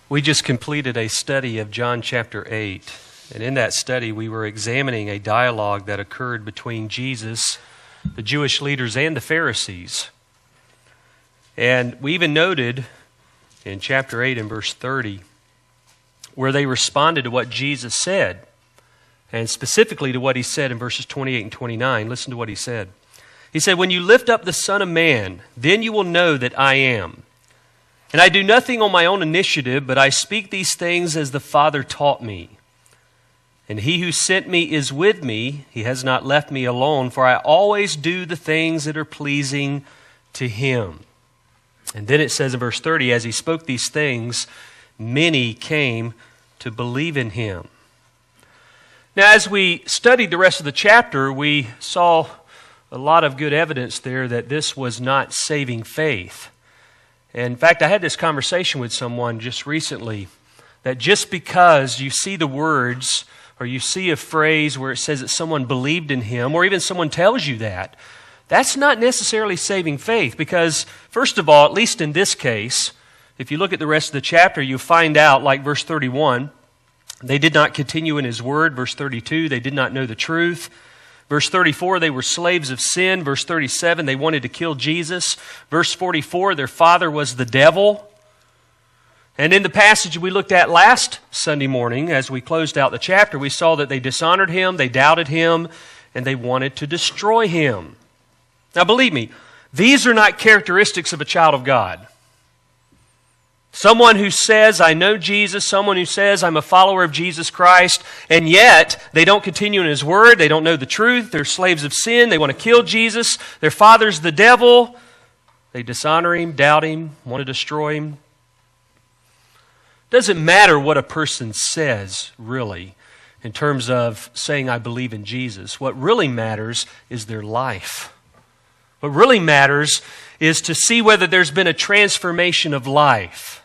We just completed a study of John chapter 8, and in that study we were examining a dialogue that occurred between Jesus, the Jewish leaders, and the Pharisees. And we even noted in chapter 8 and verse 30 where they responded to what Jesus said, and specifically to what he said in verses 28 and 29. Listen to what he said. He said, "When you lift up the Son of Man, then you will know that I am. And I do nothing on my own initiative, but I speak these things as the Father taught me. And he who sent me is with me. He has not left me alone, for I always do the things that are pleasing to him." And then it says in verse 30, as he spoke these things, many came to believe in him. Now, as we studied the rest of the chapter, we saw a lot of good evidence there that this was not saving faith. In fact, I had this conversation with someone just recently, that just because you see the words or you see a phrase where it says that someone believed in him, or even someone tells you that, that's not necessarily saving faith. Because, first of all, at least in this case, if you look at the rest of the chapter, you find out, like verse 31, they did not continue in his word. Verse 32, they did not know the truth. Verse 34, they were slaves of sin. Verse 37, they wanted to kill Jesus. Verse 44, their father was the devil. And in the passage we looked at last Sunday morning, as we closed out the chapter, we saw that they dishonored him, they doubted him, and they wanted to destroy him. Now believe me, these are not characteristics of a child of God. Someone who says, I know Jesus, someone who says, I'm a follower of Jesus Christ, and yet they don't continue in his word, they don't know the truth, they're slaves of sin, they want to kill Jesus, their father's the devil, they dishonor him, doubt him, want to destroy him. Doesn't matter what a person says, really, in terms of saying, I believe in Jesus. What really matters is their life. What really matters is to see whether there's been a transformation of life.